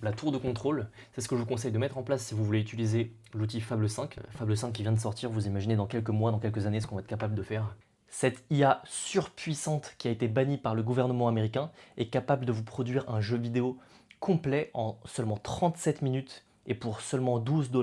La tour de contrôle, c'est ce que je vous conseille de mettre en place si vous voulez utiliser l'outil Fable 5. Fable 5 qui vient de sortir, vous imaginez dans quelques mois, dans quelques années ce qu'on va être capable de faire. Cette IA surpuissante qui a été bannie par le gouvernement américain est capable de vous produire un jeu vidéo complet en seulement 37 minutes et pour seulement 12 $.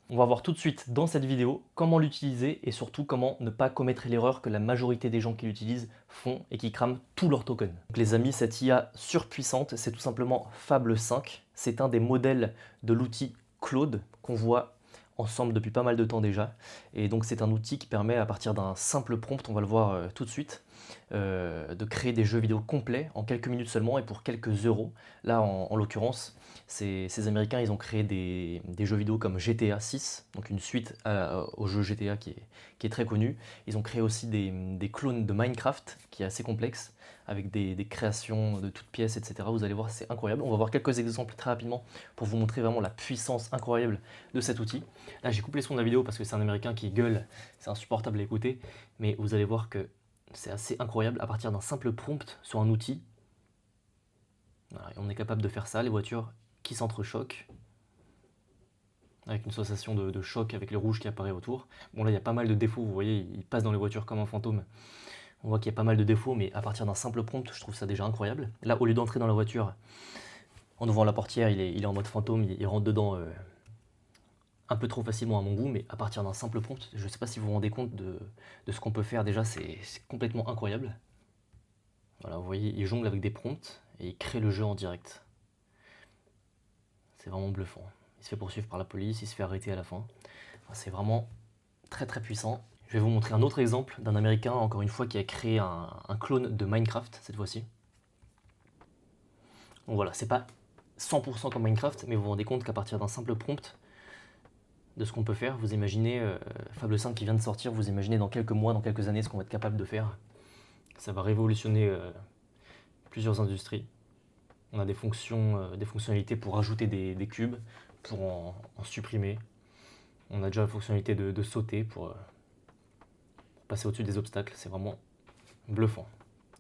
On va voir tout de suite dans cette vidéo comment l'utiliser et surtout comment ne pas commettre l'erreur que la majorité des gens qui l'utilisent font et qui crament tous leurs tokens. Donc les amis, cette IA surpuissante, c'est tout simplement Fable 5. C'est un des modèles de l'outil Claude qu'on voit ensemble depuis pas mal de temps déjà. Et donc c'est un outil qui permet à partir d'un simple prompt, on va le voir tout de suite, de créer des jeux vidéo complets en quelques minutes seulement et pour quelques euros. Là en l'occurrence, ces Américains ils ont créé des jeux vidéo comme GTA 6, donc une suite au jeu GTA qui est très connu. Ils ont créé aussi des clones de Minecraft qui est assez complexe, avec des créations de toutes pièces, etc. Vous allez voir, c'est incroyable. On va voir quelques exemples très rapidement pour vous montrer vraiment la puissance incroyable de cet outil. Là, j'ai coupé le son de la vidéo parce que c'est un Américain qui gueule, c'est insupportable à écouter, mais vous allez voir que c'est assez incroyable à partir d'un simple prompt sur un outil. Voilà, et on est capable de faire ça, les voitures qui s'entrechoquent, avec une sensation de choc avec le rouge qui apparaît autour. Bon là, il y a pas mal de défauts, vous voyez, il passe dans les voitures comme un fantôme. On voit qu'il y a pas mal de défauts, mais à partir d'un simple prompt, je trouve ça déjà incroyable. Là, au lieu d'entrer dans la voiture, en ouvrant la portière, il est en mode fantôme, il rentre dedans un peu trop facilement à mon goût, mais à partir d'un simple prompt, je ne sais pas si vous vous rendez compte de ce qu'on peut faire déjà, c'est complètement incroyable. Voilà, vous voyez, il jongle avec des prompts et il crée le jeu en direct. C'est vraiment bluffant. Il se fait poursuivre par la police, il se fait arrêter à la fin. Enfin, c'est vraiment très très puissant. Je vais vous montrer un autre exemple d'un Américain, encore une fois, qui a créé un clone de Minecraft, cette fois-ci. Donc voilà, c'est pas 100% comme Minecraft, mais vous vous rendez compte qu'à partir d'un simple prompt, de ce qu'on peut faire, vous imaginez, Fable 5 qui vient de sortir, vous imaginez dans quelques mois, dans quelques années, ce qu'on va être capable de faire. Ça va révolutionner plusieurs industries. On a des fonctionnalités pour rajouter des cubes, pour en supprimer. On a déjà la fonctionnalité de sauter pour passer au-dessus des obstacles, c'est vraiment bluffant.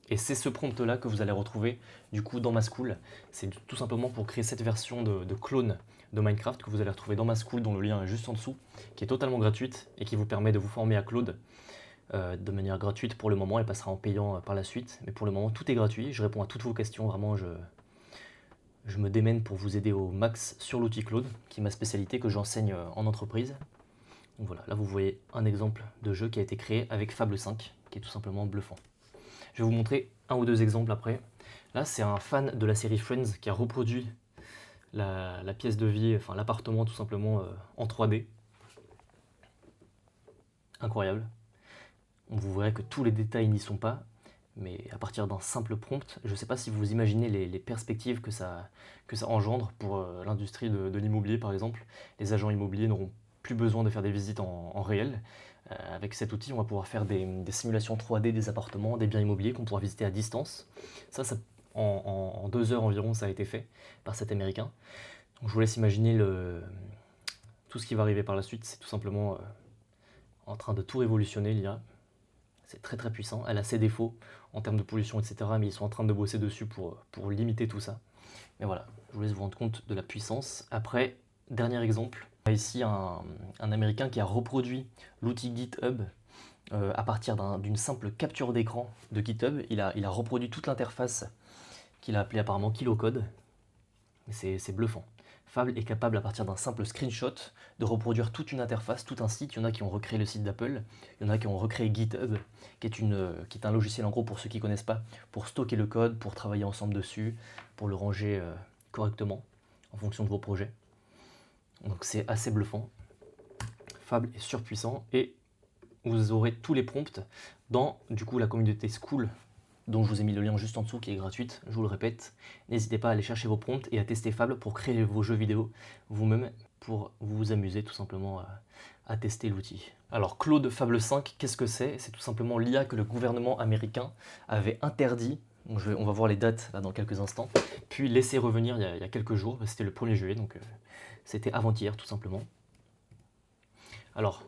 Et c'est ce prompt là que vous allez retrouver du coup dans ma school. C'est tout simplement pour créer cette version de clone de Minecraft que vous allez retrouver dans ma school, dont le lien est juste en dessous, qui est totalement gratuite et qui vous permet de vous former à Claude de manière gratuite pour le moment. Elle passera en payant par la suite, mais pour le moment tout est gratuit. Je réponds à toutes vos questions, vraiment je me démène pour vous aider au max sur l'outil Claude, qui est ma spécialité que j'enseigne en entreprise. Donc voilà, là vous voyez un exemple de jeu qui a été créé avec Fable 5, qui est tout simplement bluffant. Je vais vous montrer un ou deux exemples après. Là, c'est un fan de la série Friends qui a reproduit la pièce de vie, enfin l'appartement tout simplement en 3D. Incroyable. Vous verrez que tous les détails n'y sont pas, mais à partir d'un simple prompt, je ne sais pas si vous imaginez les perspectives que ça engendre pour l'industrie de l'immobilier par exemple. Les agents immobiliers n'auront plus besoin de faire des visites en réel. Avec cet outil, on va pouvoir faire des simulations 3D des appartements, des biens immobiliers qu'on pourra visiter à distance. Ça en 2 heures environ, ça a été fait par cet Américain. Donc, je vous laisse imaginer tout ce qui va arriver par la suite. C'est tout simplement en train de tout révolutionner, l'IA. C'est très très puissant. Elle a ses défauts en termes de pollution, etc. Mais ils sont en train de bosser dessus pour limiter tout ça. Mais voilà, je vous laisse vous rendre compte de la puissance. Après, dernier exemple. On a ici un Américain qui a reproduit l'outil GitHub à partir d'une simple capture d'écran de GitHub. Il a reproduit toute l'interface qu'il a appelée apparemment KiloCode. C'est bluffant. Fable est capable à partir d'un simple screenshot de reproduire toute une interface, tout un site. Il y en a qui ont recréé le site d'Apple, il y en a qui ont recréé GitHub, qui est un logiciel en gros pour ceux qui ne connaissent pas, pour stocker le code, pour travailler ensemble dessus, pour le ranger correctement en fonction de vos projets. Donc c'est assez bluffant. Fable est surpuissant et vous aurez tous les prompts dans du coup la communauté School dont je vous ai mis le lien juste en dessous qui est gratuite, je vous le répète. N'hésitez pas à aller chercher vos prompts et à tester Fable pour créer vos jeux vidéo vous-même pour vous amuser tout simplement à tester l'outil. Alors Claude Fable 5, qu'est-ce que c'est? C'est tout simplement l'IA que le gouvernement américain avait interdit. Donc on va voir les dates là dans quelques instants. Puis laisser revenir il y a quelques jours, c'était le 1er juillet, donc c'était avant-hier tout simplement. Alors,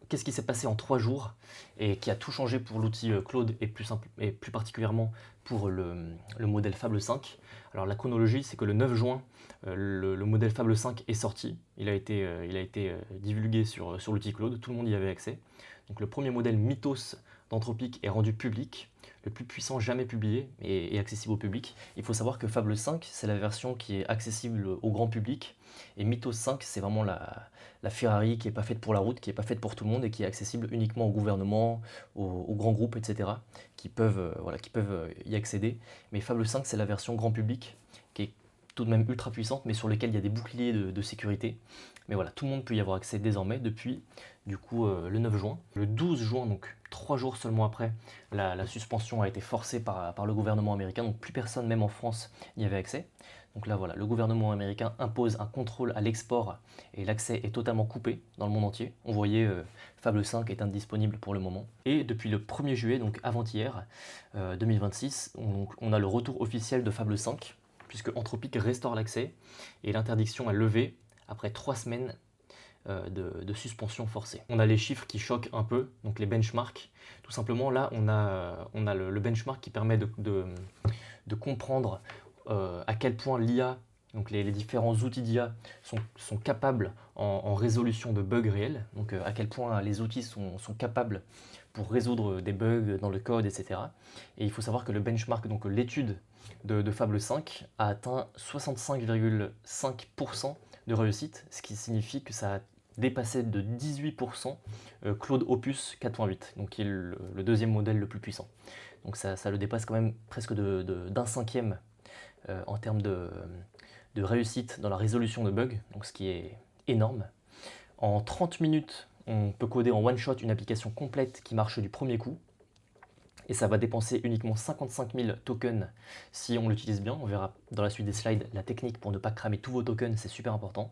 qu'est-ce qui s'est passé en 3 jours et qui a tout changé pour l'outil Claude et plus particulièrement pour le modèle Fable 5? Alors la chronologie, c'est que le 9 juin, Le modèle Fable 5 est sorti, il a été divulgué sur l'outil Claude, tout le monde y avait accès. Donc le premier modèle Mythos d'Anthropic est rendu public, le plus puissant jamais publié et accessible au public. Il faut savoir que Fable 5, c'est la version qui est accessible au grand public, et Mythos 5, c'est vraiment la Ferrari qui n'est pas faite pour la route, qui n'est pas faite pour tout le monde et qui est accessible uniquement au gouvernement, aux grands groupes, etc., qui peuvent y accéder. Mais Fable 5, c'est la version grand public, qui est tout de même ultra puissante, mais sur lesquels il y a des boucliers de sécurité. Mais voilà, tout le monde peut y avoir accès désormais depuis du coup le 9 juin. Le 12 juin, donc 3 jours seulement après, la suspension a été forcée par le gouvernement américain, donc plus personne, même en France, n'y avait accès. Donc là voilà, le gouvernement américain impose un contrôle à l'export et l'accès est totalement coupé dans le monde entier. On voyait Fable 5 est indisponible pour le moment. Et depuis le 1er juillet, donc avant-hier 2026, on a le retour officiel de Fable 5, puisque Anthropic restaure l'accès et l'interdiction est levée après 3 semaines de suspension forcée. On a les chiffres qui choquent un peu, donc les benchmarks. Tout simplement, là, on a le benchmark qui permet de comprendre à quel point l'IA, donc les différents outils d'IA, sont capables en résolution de bugs réels, donc à quel point les outils sont capables pour résoudre des bugs dans le code, etc. Et il faut savoir que le benchmark, donc l'étude de Fable 5, a atteint 65,5% de réussite, ce qui signifie que ça a dépassé de 18% Claude Opus 4.8, donc qui est le deuxième modèle le plus puissant. Donc ça le dépasse quand même presque d'un cinquième en termes de réussite dans la résolution de bugs, donc ce qui est énorme. En 30 minutes, on peut coder en one shot une application complète qui marche du premier coup. Et ça va dépenser uniquement 55 000 tokens si on l'utilise bien. On verra dans la suite des slides la technique pour ne pas cramer tous vos tokens, c'est super important.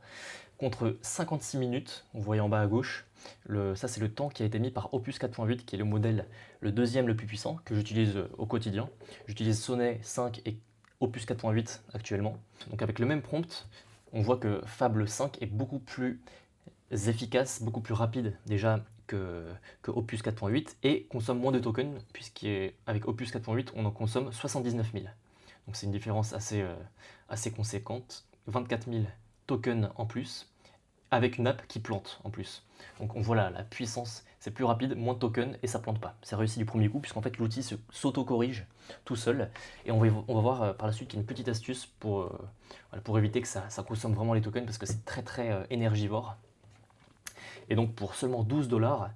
Contre 56 minutes, vous voyez en bas à gauche, ça c'est le temps qui a été mis par Opus 4.8, qui est le modèle, le deuxième le plus puissant, que j'utilise au quotidien. J'utilise Sonnet 5 et Opus 4.8 actuellement. Donc avec le même prompt, on voit que Fable 5 est beaucoup plus efficace, beaucoup plus rapide déjà que Opus 4.8 et consomme moins de tokens, puisqu'avec Opus 4.8 on en consomme 79 000. Donc c'est une différence assez conséquente. 24 000 tokens en plus, avec une app qui plante en plus. Donc on voit là la puissance, c'est plus rapide, moins de tokens et ça plante pas. C'est réussi du premier coup, puisqu'en fait l'outil s'auto-corrige tout seul. Et on va voir par la suite qu'il y a une petite astuce pour éviter que ça consomme vraiment les tokens, parce que c'est très énergivore. Et donc pour seulement 12$,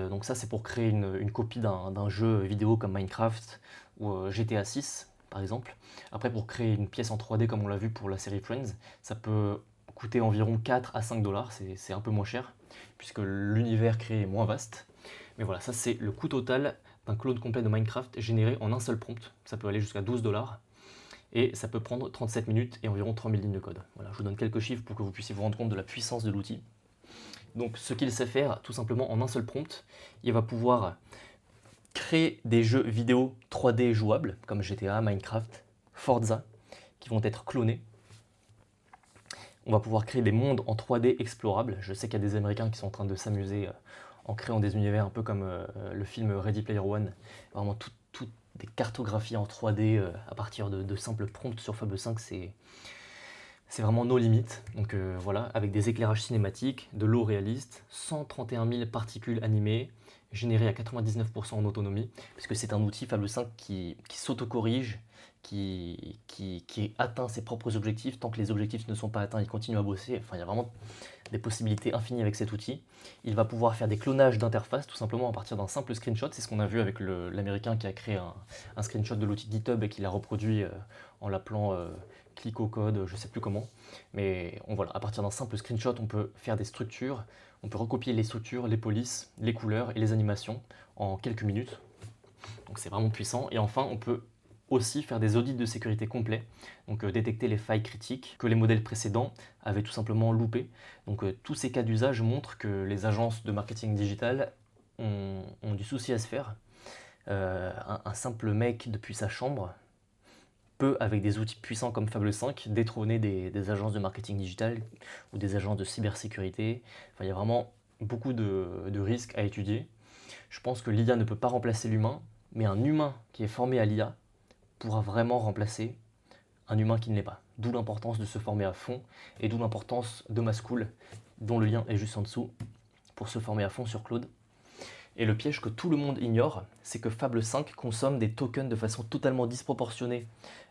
donc ça c'est pour créer une copie d'un jeu vidéo comme Minecraft ou GTA 6 par exemple. Après pour créer une pièce en 3D comme on l'a vu pour la série Friends, ça peut coûter environ 4 à 5$, c'est un peu moins cher puisque l'univers créé est moins vaste. Mais voilà, ça c'est le coût total d'un clone complet de Minecraft généré en un seul prompt. Ça peut aller jusqu'à 12$. Et ça peut prendre 37 minutes et environ 3000 lignes de code. Voilà, je vous donne quelques chiffres pour que vous puissiez vous rendre compte de la puissance de l'outil. Donc ce qu'il sait faire, tout simplement en un seul prompt, il va pouvoir créer des jeux vidéo 3D jouables, comme GTA, Minecraft, Forza, qui vont être clonés. On va pouvoir créer des mondes en 3D explorables. Je sais qu'il y a des Américains qui sont en train de s'amuser en créant des univers un peu comme le film Ready Player One. Vraiment toutes des cartographies en 3D à partir de simples prompts sur Fable 5, c'est vraiment nos limites. Donc voilà, avec des éclairages cinématiques, de l'eau réaliste, 131 000 particules animées, générées à 99% en autonomie, puisque c'est un outil Fable 5 qui s'auto-corrige, qui atteint ses propres objectifs. Tant que les objectifs ne sont pas atteints, il continue à bosser. Enfin, il y a vraiment des possibilités infinies avec cet outil. Il va pouvoir faire des clonages d'interface, tout simplement à partir d'un simple screenshot. C'est ce qu'on a vu avec l'américain qui a créé un screenshot de l'outil GitHub et qui l'a reproduit en l'appelant click au code, je sais plus comment. Mais voilà, à partir d'un simple screenshot, on peut faire des structures, on peut recopier les structures, les polices, les couleurs et les animations en quelques minutes. Donc c'est vraiment puissant. Et enfin, on peut aussi faire des audits de sécurité complets, donc détecter les failles critiques que les modèles précédents avaient tout simplement loupées. Donc tous ces cas d'usage montrent que les agences de marketing digital ont du souci à se faire. Un simple mec depuis sa chambre peut, avec des outils puissants comme Fable 5, détrôner des agences de marketing digital ou des agences de cybersécurité. Enfin, il y a vraiment beaucoup de risques à étudier. Je pense que l'IA ne peut pas remplacer l'humain, mais un humain qui est formé à l'IA pourra vraiment remplacer un humain qui ne l'est pas. d'où l'importance de se former à fond et d'où l'importance de ma school, dont le lien est juste en dessous, pour se former à fond sur Claude. Et le piège que tout le monde ignore, c'est que Fable 5 consomme des tokens de façon totalement disproportionnée.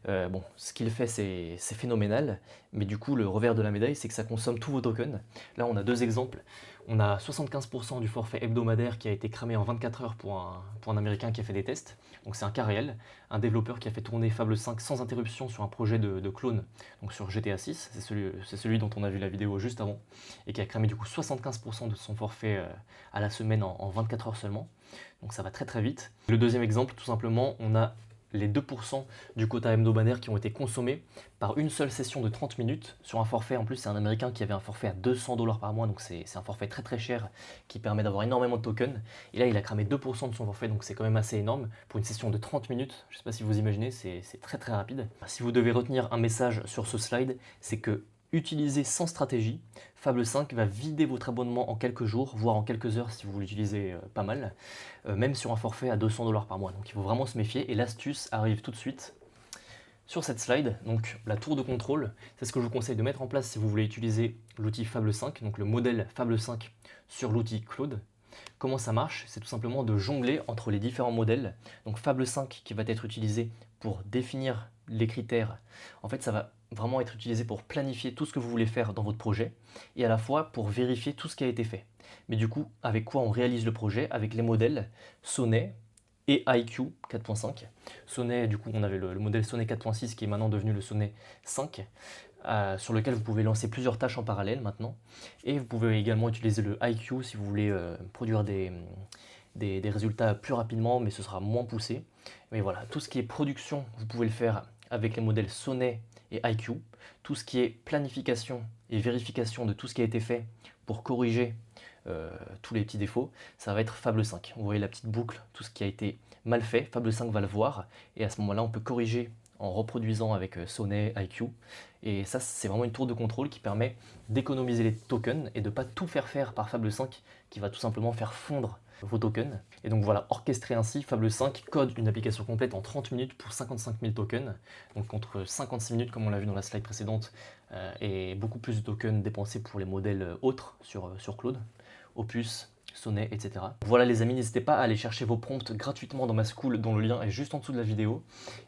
Bon, ce qu'il fait, c'est phénoménal, mais du coup, le revers de la médaille, c'est que ça consomme tous vos tokens. Là, on a deux exemples. On a 75% du forfait hebdomadaire qui a été cramé en 24 heures pour un Américain qui a fait des tests. Donc c'est un cas réel. Un développeur qui a fait tourner Fable 5 sans interruption sur un projet de clone, donc sur GTA 6. C'est celui dont on a vu la vidéo juste avant. Et qui a cramé du coup 75% de son forfait à la semaine en 24 heures seulement. Donc ça va très très vite. Le deuxième exemple, tout simplement, on a les 2% du quota hebdomadaire qui ont été consommés par une seule session de 30 minutes sur un forfait. En plus, c'est un Américain qui avait un forfait à 200$ par mois, donc c'est un forfait très très cher qui permet d'avoir énormément de tokens. Et là, il a cramé 2% de son forfait, donc c'est quand même assez énorme pour une session de 30 minutes. Je ne sais pas si vous imaginez, c'est très très rapide. Si vous devez retenir un message sur ce slide, c'est que utilisez sans stratégie, Fable 5 va vider votre abonnement en quelques jours, voire en quelques heures si vous l'utilisez pas mal, même sur un forfait à 200$ par mois. Donc il faut vraiment se méfier et l'astuce arrive tout de suite sur cette slide. Donc la tour de contrôle, c'est ce que je vous conseille de mettre en place si vous voulez utiliser l'outil Fable 5, donc le modèle Fable 5 sur l'outil Claude. Comment ça marche? C'est tout simplement de jongler entre les différents modèles. Donc Fable 5 qui va être utilisé pour définir les critères. En fait, ça va vraiment être utilisé pour planifier tout ce que vous voulez faire dans votre projet et à la fois pour vérifier tout ce qui a été fait. Mais du coup, avec quoi on réalise le projet? Avec les modèles Sonnet et IQ 4.5. Sonnet, du coup, on avait le modèle Sonnet 4.6 qui est maintenant devenu le Sonnet 5. Sur lequel vous pouvez lancer plusieurs tâches en parallèle maintenant. Et vous pouvez également utiliser le IQ si vous voulez produire des résultats plus rapidement, mais ce sera moins poussé. Mais voilà, tout ce qui est production, vous pouvez le faire avec les modèles Sonnet et IQ. Tout ce qui est planification et vérification de tout ce qui a été fait pour corriger tous les petits défauts, ça va être Fable 5. Vous voyez la petite boucle, tout ce qui a été mal fait, Fable 5 va le voir, et à ce moment-là, on peut corriger en reproduisant avec Sonnet, IQ. Et ça, c'est vraiment une tour de contrôle qui permet d'économiser les tokens et de ne pas tout faire par Fable 5 qui va tout simplement faire fondre vos tokens. Et donc voilà, orchestré ainsi, Fable 5 code une application complète en 30 minutes pour 55 000 tokens, donc contre 56 minutes comme on l'a vu dans la slide précédente, et beaucoup plus de tokens dépensés pour les modèles autres sur Claude, Opus, Sonnet, etc. Voilà les amis, n'hésitez pas à aller chercher vos prompts gratuitement dans ma school dont le lien est juste en dessous de la vidéo.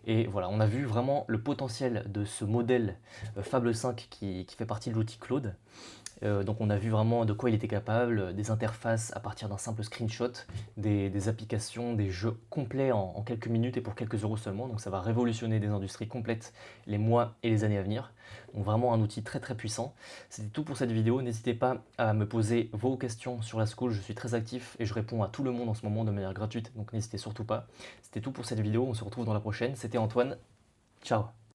Et voilà, on a vu vraiment le potentiel de ce modèle Fable 5 qui fait partie de l'outil Claude. Donc on a vu vraiment de quoi il était capable, des interfaces à partir d'un simple screenshot, des applications, des jeux complets en quelques minutes et pour quelques euros seulement. Donc ça va révolutionner des industries complètes les mois et les années à venir. Donc vraiment un outil très très puissant. C'était tout pour cette vidéo. N'hésitez pas à me poser vos questions sur la school. Je suis très actif et je réponds à tout le monde en ce moment de manière gratuite. Donc n'hésitez surtout pas. C'était tout pour cette vidéo. On se retrouve dans la prochaine. C'était Antoine. Ciao.